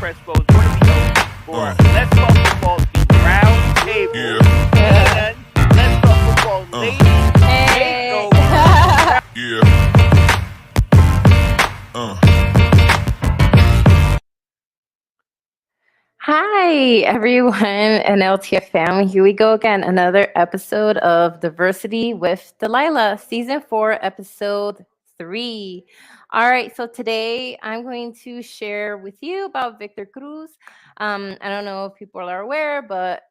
press close. Joining me host for Let's Talk Football, the round table. And Let's Talk Football ladies takeover. Hi, everyone, and LTF family. Here we go again. Another episode of Diversity with Delilah, Season 4, Episode 3. All right, so today I'm going to share with you about Victor Cruz. I don't know if people are aware, but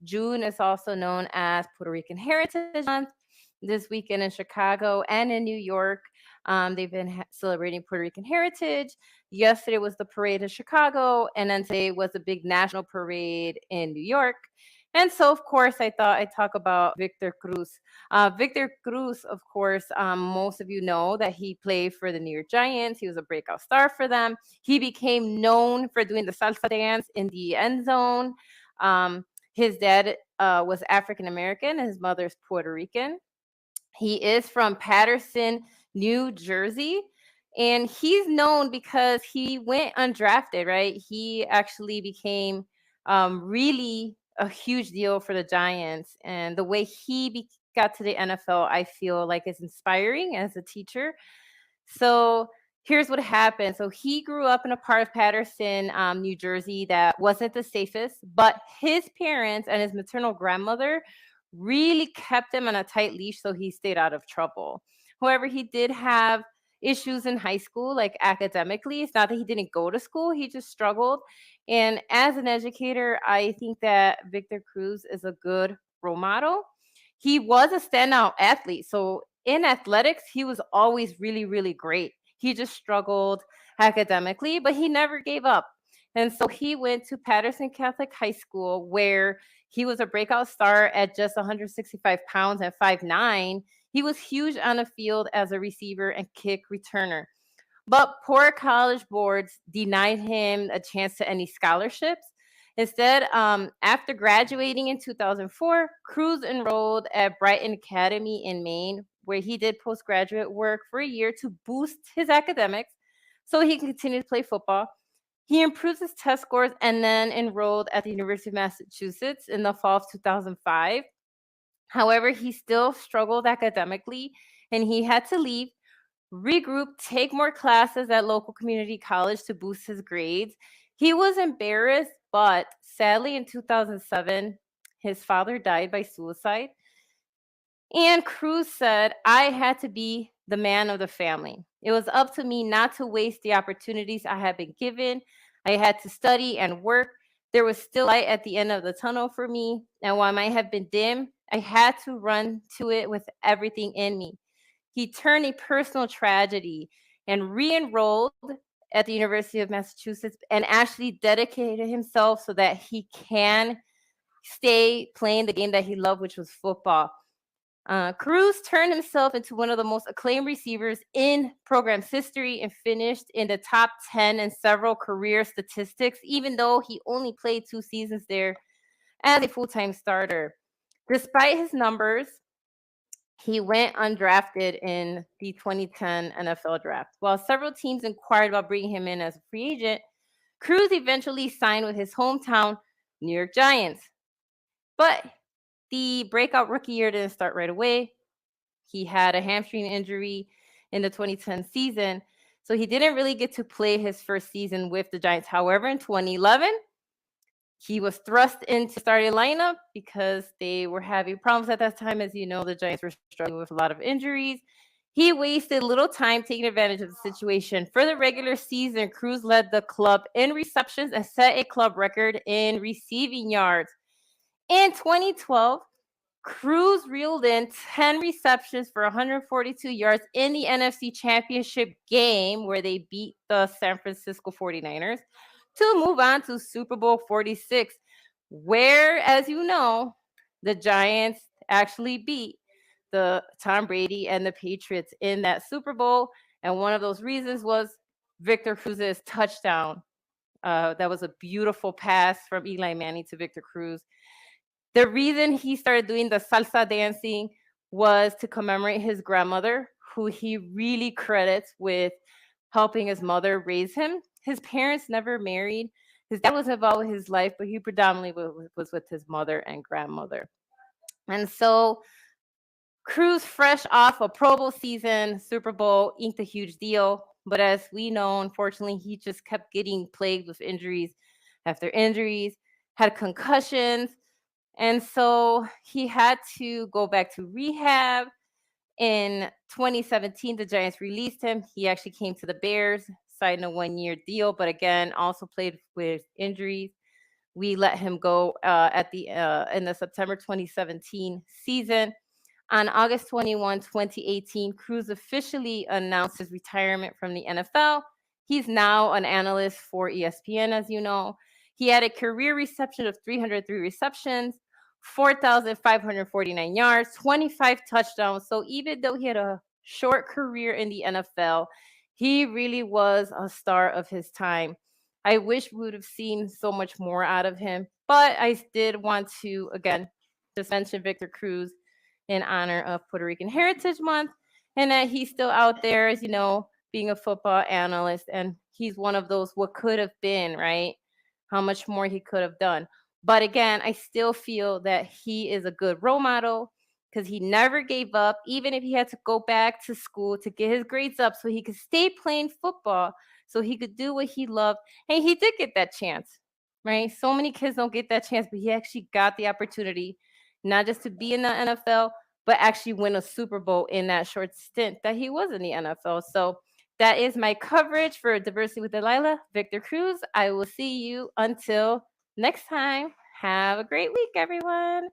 June is also known as Puerto Rican Heritage Month. This weekend in Chicago and in New York, they've been celebrating Puerto Rican heritage. Yesterday was the parade in Chicago, and then today was a big national parade in New York. And so, of course, I thought I'd talk about Victor Cruz. Victor Cruz, of course, most of you know that he played for the New York Giants. He was a breakout star for them. He became known for doing the salsa dance in the end zone. His dad was African American, and his mother's Puerto Rican. He is from Paterson, New Jersey. And he's known because he went undrafted, right? He actually became really a huge deal for the Giants. And the way he got to the NFL, I feel like is inspiring as a teacher. So here's what happened. So he grew up in a part of Paterson, New Jersey that wasn't the safest, but his parents and his maternal grandmother really kept him on a tight leash so he stayed out of trouble. However, he did have issues in high school, like academically. It's not that he didn't go to school, he just struggled. And as an educator, I think that Victor Cruz is a good role model. He was a standout athlete. So in athletics, he was always really, really great. He just struggled academically, but he never gave up. And so he went to Paterson Catholic High School, where he was a breakout star at just 165 pounds and 5'9". He was huge on the field as a receiver and kick returner. But poor college boards denied him a chance to any scholarships. Instead, after graduating in 2004, Cruz enrolled at Brighton Academy in Maine, where he did postgraduate work for a year to boost his academics so he can continue to play football. He improved his test scores and then enrolled at the University of Massachusetts in the fall of 2005. However, he still struggled academically and he had to leave, regroup, take more classes at local community college to boost his grades. He was embarrassed, but sadly in 2007, his father died by suicide. And Cruz said, I had to be the man of the family. It was up to me not to waste the opportunities I had been given. I had to study and work. There was still light at the end of the tunnel for me. And while it might have been dim, I had to run to it with everything in me. He turned a personal tragedy and re-enrolled at the University of Massachusetts and actually dedicated himself so that he can stay playing the game that he loved, which was football. Cruz turned himself into one of the most acclaimed receivers in program's history and finished in the top 10 in several career statistics, even though he only played 2 seasons there as a full-time starter. Despite his numbers, he went undrafted in the 2010 NFL draft. While several teams inquired about bringing him in as a free agent, Cruz eventually signed with his hometown New York Giants. But the breakout rookie year didn't start right away. He had a hamstring injury in the 2010 season, so he didn't really get to play his first season with the Giants. However, in 2011, he was thrust into the starting lineup because they were having problems at that time. As you know, the Giants were struggling with a lot of injuries. He wasted little time taking advantage of the situation. For the regular season, Cruz led the club in receptions and set a club record in receiving yards. In 2012, Cruz reeled in 10 receptions for 142 yards in the NFC Championship game where they beat the San Francisco 49ers to move on to Super Bowl 46, where, as you know, the Giants actually beat the Tom Brady and the Patriots in that Super Bowl. And one of those reasons was Victor Cruz's touchdown. That was a beautiful pass from Eli Manning to Victor Cruz. The reason he started doing the salsa dancing was to commemorate his grandmother, who he really credits with helping his mother raise him. his parents never married. His dad was involved with his life, but he predominantly was with his mother and grandmother. And so Cruz, fresh off a Pro Bowl season, Super Bowl, inked a huge deal. But as we know, unfortunately, he just kept getting plagued with injuries after injuries, had concussions. And so he had to go back to rehab. In 2017, the Giants released him. He actually came to the Bears, signed a 1-year deal, but again, also played with injuries. We let him go at the in the September 2017 season. On August 21, 2018, Cruz officially announced his retirement from the NFL. He's now an analyst for ESPN, as you know. He had a career reception of 303 receptions, 4,549 yards, 25 touchdowns. So even though he had a short career in the NFL, he really was a star of his time. I wish we would have seen so much more out of him, but I did want to, again, just mention Victor Cruz in honor of Puerto Rican Heritage Month, and that he's still out there, as you know, being a football analyst, and he's one of those what could have been, right? How much more he could have done. But again, I still feel that he is a good role model because he never gave up, even if he had to go back to school to get his grades up so he could stay playing football, so he could do what he loved. And he did get that chance, right? So many kids don't get that chance, but he actually got the opportunity not just to be in the NFL, but actually win a Super Bowl in that short stint that he was in the NFL. So that is my coverage for Diversity with Delilah, Victor Cruz. I will see you until next time. Have a great week, everyone.